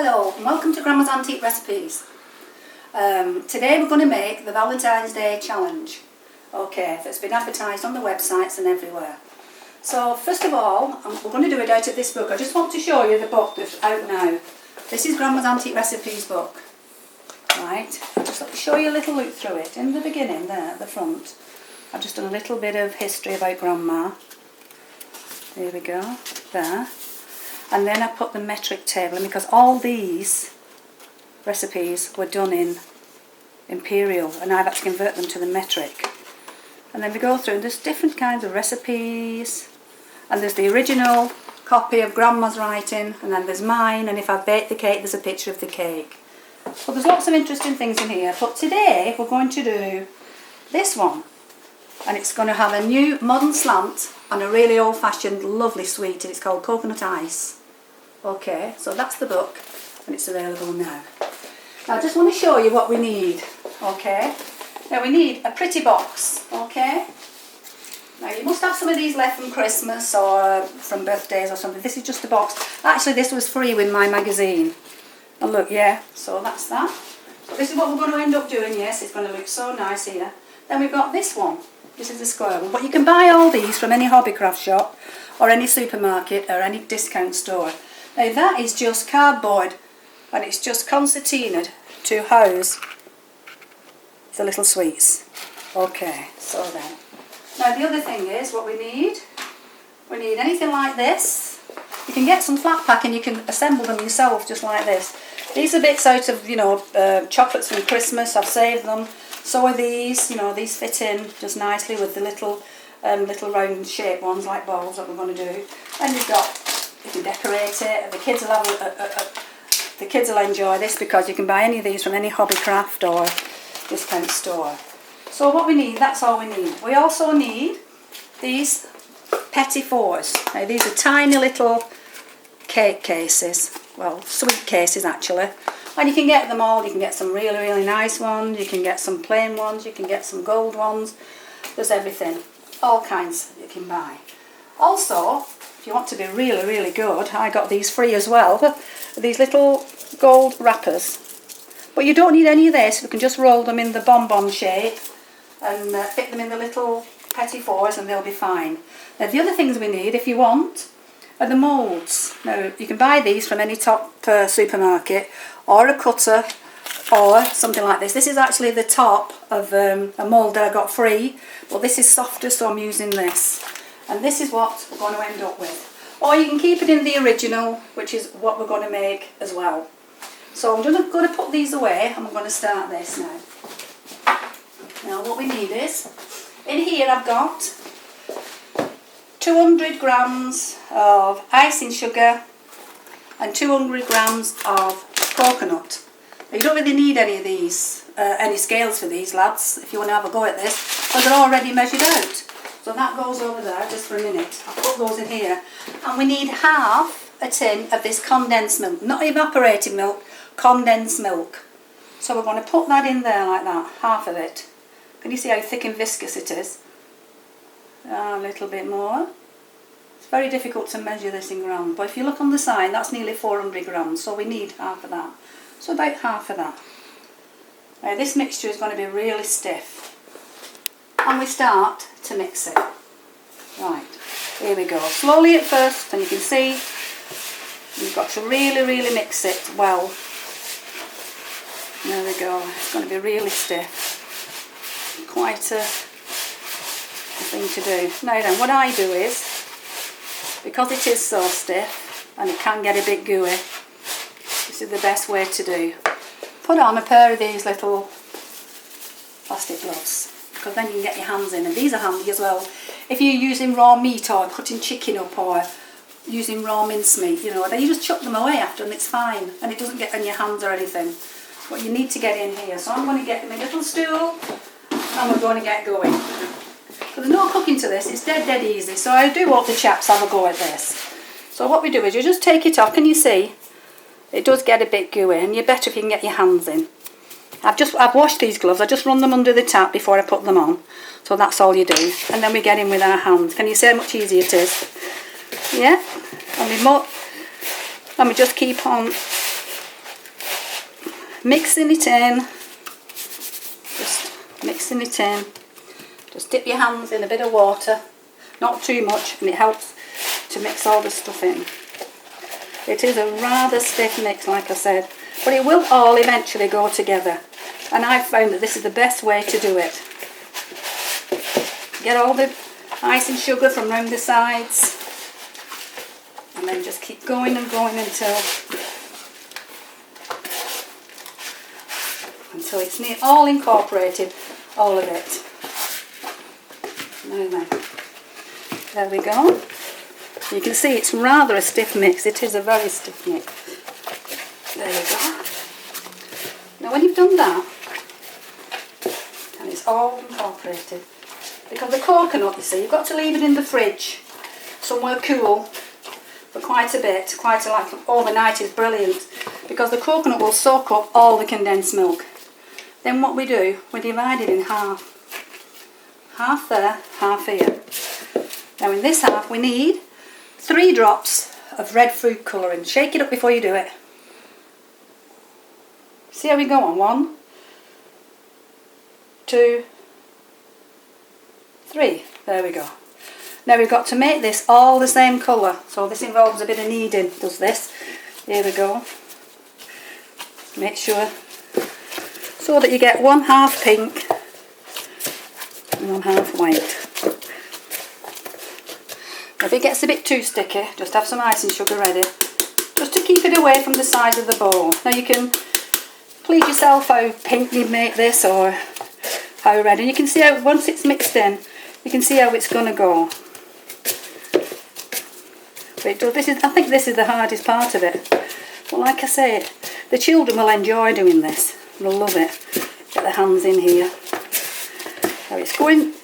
Hello and welcome to Grandma's Antique Recipes. Today we're going to make the Valentine's Day challenge. Okay, that's been advertised on the websites and everywhere. So first of all, we're going to do it out of this book. I just want to show you the book that's out now. This is Grandma's Antique Recipes book. Right, I'll just show you a little look through it. In the beginning there at the front, I've just done a little bit of history about Grandma. There we go, there. And then I put the metric table in because all these recipes were done in imperial and I've had to convert them to the metric. And then we go through and there's different kinds of recipes, and there's the original copy of Grandma's writing, and then there's mine, and if I bake the cake there's a picture of the cake. So there's lots of interesting things in here, but today we're going to do this one, and it's going to have a new modern slant and a really old-fashioned lovely sweet, and it's called Coconut Ice. Okay, so that's the book and it's available now. Now I just want to show you what we need. Okay, now we need a pretty box. Okay, now you must have some of these left from Christmas or from birthdays or something. This is just a box. Actually this was free with my magazine. And look, yeah, so that's that. So this is what we're going to end up doing. Yes, it's going to look so nice here. Then we've got this one. This is the square one. But you can buy all these from any hobbycraft shop or any supermarket or any discount store. Now that is just cardboard, and it's just concertinaed to house the little sweets. Okay, so then. Now the other thing is what we need anything like this. You can get some flat pack and you can assemble them yourself just like this. These are bits out of, chocolates from Christmas. I've saved them. So are these, these fit in just nicely with the little round shaped ones like balls that we're going to do. And you can decorate it. The kids will enjoy this because you can buy any of these from any hobbycraft or discount store. So what we need, that's all we need. We also need these petit fours. Now these are tiny little cake cases. Well, sweet cases actually. And you can get them all. You can get some really, really nice ones. You can get some plain ones. You can get some gold ones. There's everything. All kinds you can buy. Also, if you want to be really, really good, I got these free as well. These little gold wrappers. But you don't need any of this. We can just roll them in the bonbon shape and fit them in the little petit fours and they'll be fine. Now the other things we need, if you want, are the moulds. Now you can buy these from any top supermarket or a cutter or something like this. This is actually the top of a mould that I got free, but this is softer, so I'm using this. And this is what we're going to end up with. Or you can keep it in the original, which is what we're going to make as well. So I'm just going to put these away and we're going to start this now. Now what we need is, in here I've got 200 grams of icing sugar and 200 grams of coconut. Now, you don't really need any of these, any scales for these lads, if you want to have a go at this, because they're already measured out. So that goes over there just for a minute. I'll put those in here. And we need half a tin of this condensed milk, not evaporated milk, condensed milk. So we're going to put that in there like that, half of it. Can you see how thick and viscous it is? A little bit more. It's very difficult to measure this in grams, but if you look on the side, that's nearly 400 grams, so we need half of that. So about half of that. Now this mixture is going to be really stiff. And we start to mix it. Right, here we go. Slowly at first, and you can see you've got to really, really mix it well. There we go. It's going to be really stiff. Quite a thing to do. Now then, what I do is, because it is so stiff and it can get a bit gooey, this is the best way to do. Put on a pair of these little plastic gloves, because then you can get your hands in, and these are handy as well if you're using raw meat or cutting chicken up or using raw mincemeat, then you just chuck them away after and it's fine and it doesn't get on your hands or anything. But you need to get in here. So I'm going to get my little stool and we're going to get going. So there's no cooking to this, it's dead easy, so I do hope the chaps have a go at this. So what we do is you just take it off. Can you see? It does get a bit gooey, and you're better if you can get your hands in. I've washed these gloves. I just run them under the tap before I put them on. So that's all you do. And then we get in with our hands. Can you see how much easier it is? Yeah? And we just keep on mixing it in. Just mixing it in. Just dip your hands in a bit of water, not too much, and it helps to mix all the stuff in. It is a rather stiff mix, like I said, but it will all eventually go together. And I've found that this is the best way to do it. Get all the icing sugar from round the sides, and then just keep going and going until it's all incorporated, all of it. Now then, there we go. You can see it's rather a stiff mix. It is a very stiff mix. There you go. Now when you've done that, and it's all incorporated, because the coconut, you see, you've got to leave it in the fridge, somewhere cool, for quite a bit, like overnight is brilliant, because the coconut will soak up all the condensed milk. Then what we do, we divide it in half. Half there, half here. Now in this half we need 3 drops of red food colouring. Shake it up before you do it. See how we go on? 1, 2, 3. There we go. Now we've got to make this all the same colour. So this involves a bit of kneading, does this. Here we go. Make sure so that you get 1/2 pink and 1/2 white. If it gets a bit too sticky, just have some icing sugar ready, just to keep it away from the side of the bowl. Now you can please yourself how pink you make this or how red, and you can see how once it's mixed in, you can see how it's going to go. But I think this is the hardest part of it. But like I say, the children will enjoy doing this. They'll love it. Get their hands in here. Now it's going,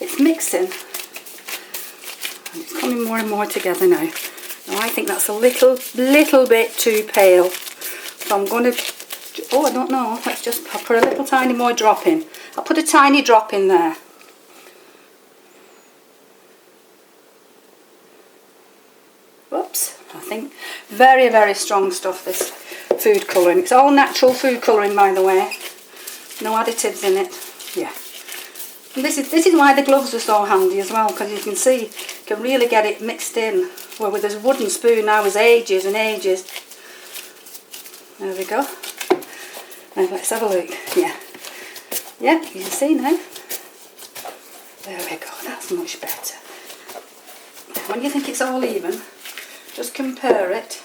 it's mixing. And it's coming more and more together now. Now I think that's a little bit too pale. So I'm going to, oh I don't know, I'll put a little tiny more drop in. I'll put a tiny drop in there. Whoops, I think very, very strong stuff, this food colouring. It's all natural food colouring, by the way. No additives in it. Yeah. And this is why the gloves are so handy as well, because you can see, you can really get it mixed in. Well, with this wooden spoon now is ages and ages. There we go. Now let's have a look. Yeah. Yeah, you can see now. There we go, that's much better. When you think it's all even, just compare it.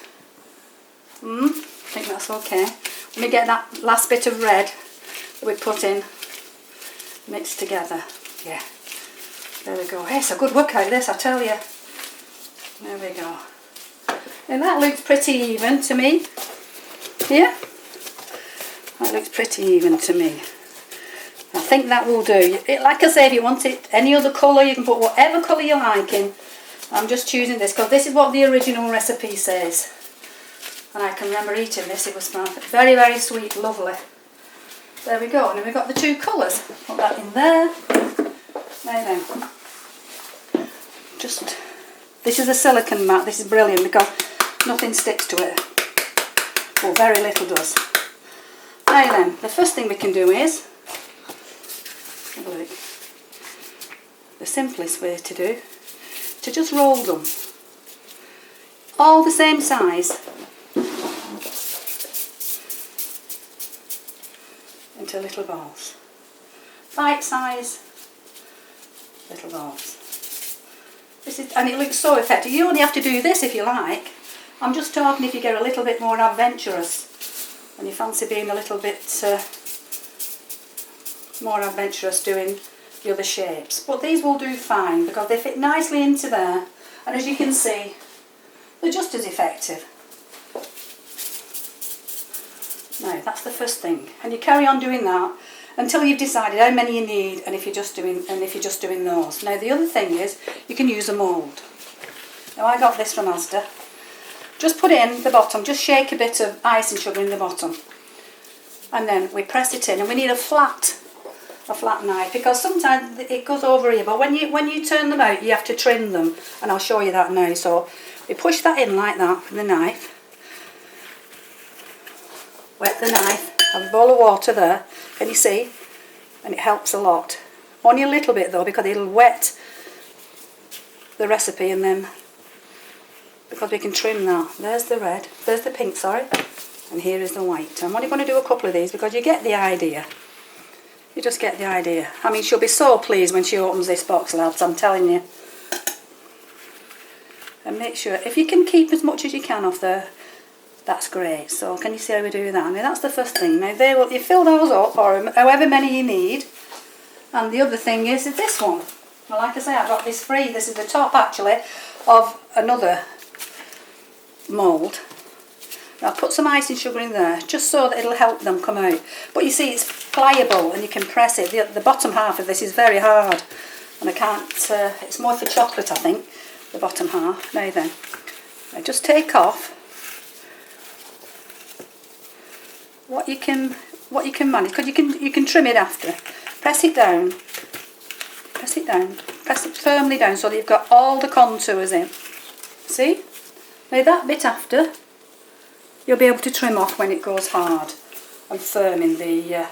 I think that's okay. Let me get that last bit of red that we put in mixed together. Yeah. There we go. Hey, it's a good workout this, I tell you. There we go. And that looks pretty even to me. Yeah? That looks pretty even to me. I think that will do. Like I say, if you want it any other colour, you can put whatever colour you like in. I'm just choosing this because this is what the original recipe says. And I can remember eating this, it was very, very sweet, lovely. There we go, and then we've got the 2 colours. Put that in there. Now then. This is a silicone mat, this is brilliant because nothing sticks to it. Well, very little does. Now then, the first thing we can do is, have a look, the simplest way to do, to just roll them. All the same size. Into little balls. Bite size, little balls. And it looks so effective. You only have to do this if you like. I'm just talking if you get a little bit more adventurous and you fancy being a little bit more adventurous doing the other shapes. But these will do fine because they fit nicely into there, and as you can see, they're just as effective. Now that's the first thing, and you carry on doing that until you've decided how many you need, and if you're just doing those. Now the other thing is you can use a mould. Now I got this from Asda. Just put it in the bottom, just shake a bit of icing sugar in the bottom, and then we press it in, and we need a flat knife because sometimes it goes over here, but when you turn them out you have to trim them, and I'll show you that now. So we push that in like that with the knife, wet the knife, have a bowl of water there, can you see? And it helps a lot. Only a little bit though, because it'll wet the recipe, and then because we can trim that. There's the red, there's the pink, sorry, and here is the white. I'm only going to do a couple of these because you get the idea. You just get the idea. I mean, she'll be so pleased when she opens this box, lads, I'm telling you. And make sure, if you can keep as much as you can off there, that's great. So can you see how we do that? I mean, that's the first thing. Now you fill those up, or however many you need. And the other thing is this one. Well, like I say, I got this free. This is the top actually of another mould. I'll put some icing sugar in there just so that it'll help them come out. But you see, it's pliable and you can press it. The bottom half of this is very hard, and I can't. It's more for chocolate, I think. The bottom half. Now then, I just take off what you can manage, because you can trim it after. Press it down. Press it down. Press it firmly down so that you've got all the contours in. See? Now that bit after, you'll be able to trim off when it goes hard and firm in the.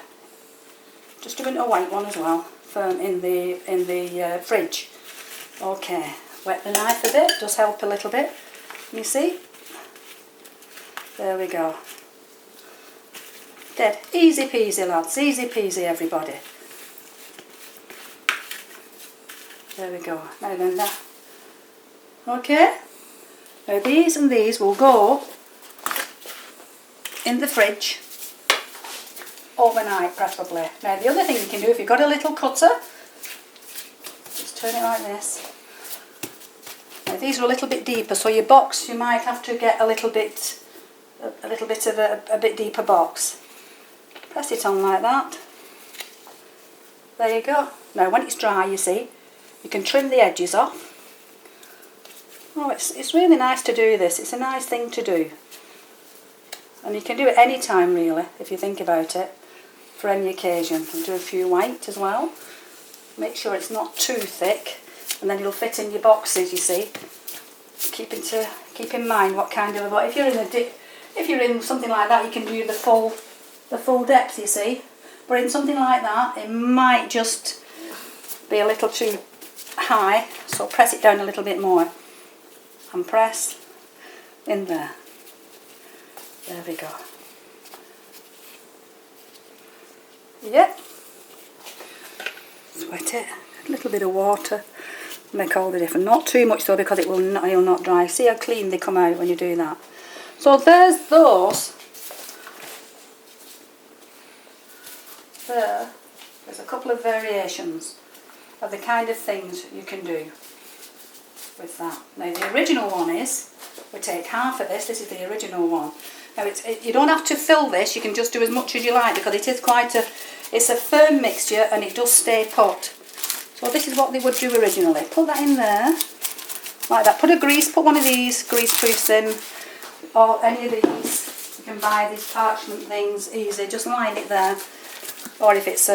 Just doing a white one as well. Firm in the fridge. Okay. Wet the knife a bit. Does help a little bit. You see? There we go. Dead. Easy peasy, lads. Easy peasy, everybody. There we go. Now then, that. Okay. Now these and these will go in the fridge overnight, preferably. Now the other thing you can do, if you've got a little cutter, just turn it like this. Now these are a little bit deeper, so your box you might have to get a little bit of a bit deeper box. Press it on like that. There you go. Now when it's dry, you see, you can trim the edges off. Oh, it's really nice to do this. It's a nice thing to do. And you can do it any time really, if you think about it, for any occasion. And do a few white as well. Make sure it's not too thick, and then it'll fit in your boxes, you see. Keep in mind what kind of, if you're in something like that, you can do the full depth, you see. But in something like that, it might just be a little too high, so press it down a little bit more. And press in there. There we go. Yep. Sweat it. A little bit of water. Make all the difference. Not too much though, because it'll not dry. See how clean they come out when you do that. So there's those. There's a couple of variations of the kind of things you can do with that. Now the original one is, we take half of this is the original one. Now you don't have to fill this, you can just do as much as you like, because it is it's a firm mixture and it does stay put. So this is what they would do originally. Put that in there, like that. Put one of these grease proofs in, or any of these. You can buy these parchment things easy, just line it there. Or if it's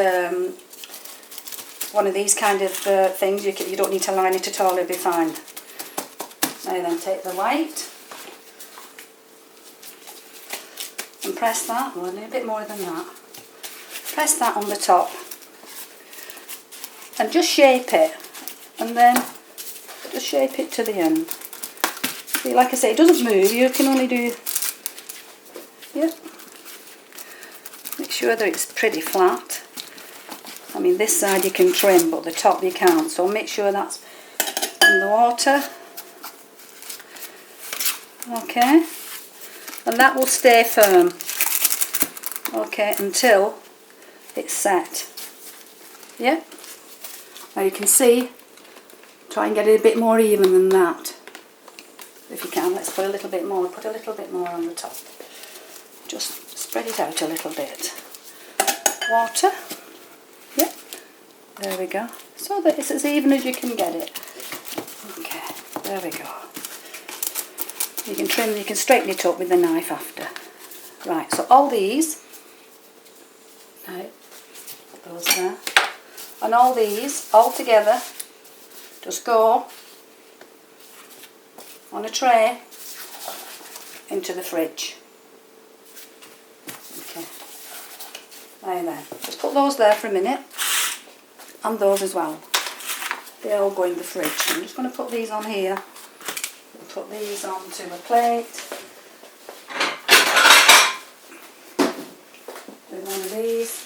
one of these kind of things, you don't need to line it at all, it'll be fine. Now then, take the white and press that, well, a bit more than that. Press that on the top and just shape it, and then just shape it to the end. See, like I say, it doesn't move, you can only do, yeah. Make sure that it's pretty flat. I mean, this side you can trim, but the top you can't, so make sure that's in the water. Okay, and that will stay firm, okay, until it's set. Yeah, now you can see, try and get it a bit more even than that, if you can. Let's put a little bit more on the top, just spread it out a little bit. Water, yeah, there we go, so that it's as even as you can get it. Okay, there we go. You can trim, you can straighten it up with the knife after. Right, so all these, right, put those there, and all these, all together, just go on a tray into the fridge. Okay. Now then, just put those there for a minute, and those as well. They all go in the fridge. So I'm just going to put these on here. Put these onto a plate. With one of these.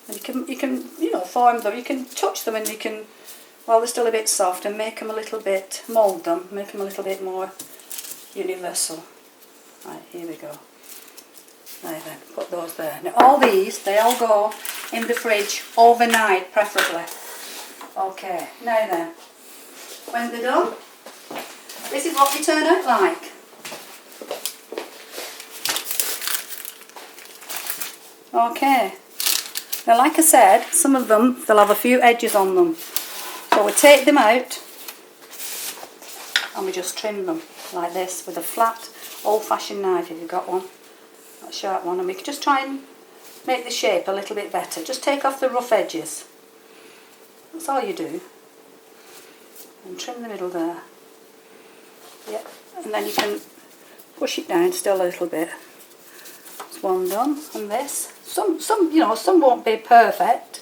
And you can form them. You can touch them, and you can, while they're still a bit soft, and make them a little bit, mould them, make them a little bit more universal. Right, here we go. Now then, put those there. Now all these, they all go in the fridge overnight, preferably. Okay, now then, when they're done, this is what they turn out like. Okay. Now, like I said, some of them, they'll have a few edges on them. So we take them out and we just trim them like this with a flat, old-fashioned knife if you've got one, a sharp one. And we can just try and make the shape a little bit better. Just take off the rough edges. That's all you do. And trim the middle there. Yep. And then you can push it down still a little bit. That's one done. And this. Some won't be perfect,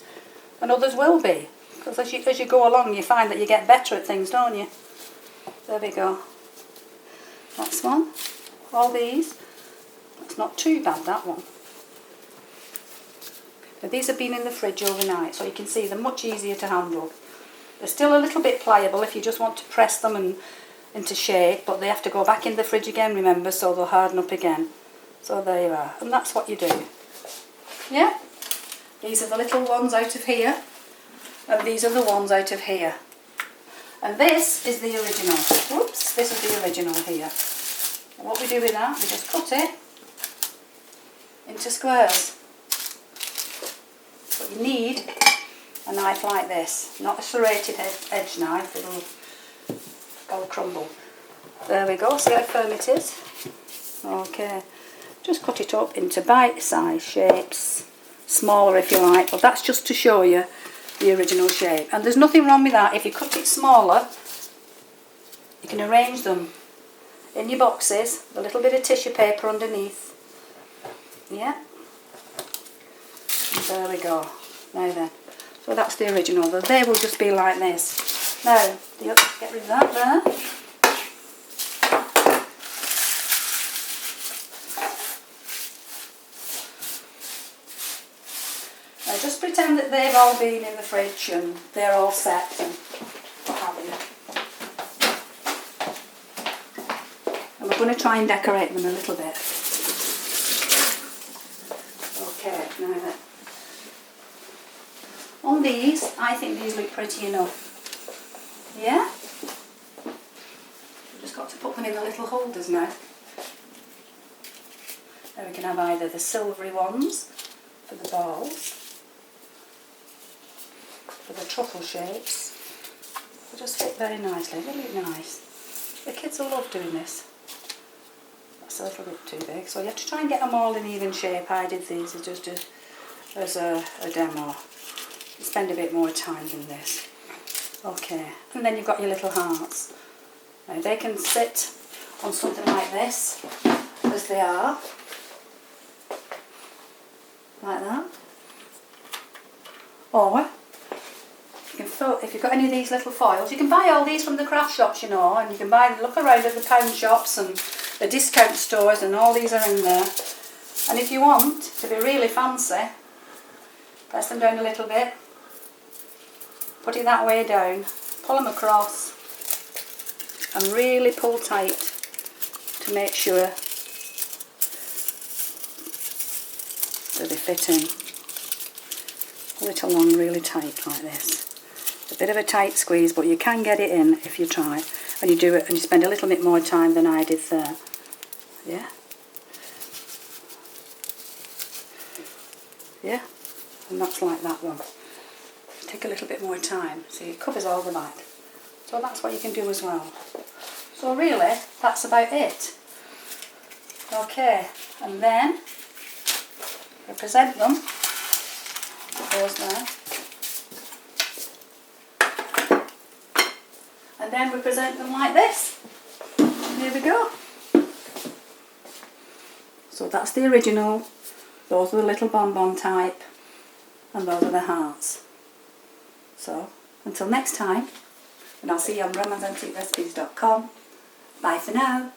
and others will be, because as you go along, you find that you get better at things, don't you? There we go. That's one. All these. It's not too bad, that one. But these have been in the fridge overnight, so you can see they're much easier to handle. They're still a little bit pliable if you just want to press them into shape, but they have to go back in the fridge again, remember, so they'll harden up again. So there you are, and that's what you do. Yeah, these are the little ones out of here, and these are the ones out of here. And this is the original. Whoops, this is the original here. And what we do with that, we just cut it into squares. But you need a knife like this, not a serrated edge knife, it'll all crumble. There we go, see how firm it is? Okay. Just cut it up into bite-sized shapes, smaller if you like, but that's just to show you the original shape. And there's nothing wrong with that. If you cut it smaller, you can arrange them in your boxes, a little bit of tissue paper underneath. Yeah. And there we go. Now then, so that's the original. They will just be like this. Now, get rid of that there. Just pretend that they've all been in the fridge and they're all set and what have you. And we're going to try and decorate them a little bit. Okay, now then. On these, I think these look pretty enough. Yeah? We've just got to put them in the little holders now. Then we can have either the silvery ones for the balls, for the truffle shapes. They just fit very nicely, they look nice. The kids will love doing this. That's a little bit too big, so you have to try and get them all in even shape. I did these just as a demo. You spend a bit more time than this. Okay, and then you've got your little hearts. Now they can sit on something like this, as they are. Like that. Or you can fill, if you've got any of these little foils, you can buy all these from the craft shops, you know, and you can look around at the pound shops and the discount stores, and all these are in there. And if you want to be really fancy, press them down a little bit, put it that way down, pull them across and really pull tight to make sure that they fit in. Pull it along really tight like this. It's a bit of a tight squeeze, but you can get it in if you try, and you do it and you spend a little bit more time than I did there. Yeah? Yeah? And that's like that one. Take a little bit more time, so it covers all the back. So that's what you can do as well. So really, that's about it. Okay, and then represent them. Put those there. And then we present them like this. Here we go. So that's the original, those are the little bonbon type, and those are the hearts. So, until next time, and I'll see you on romanceantiquerecipes.com. Bye for now.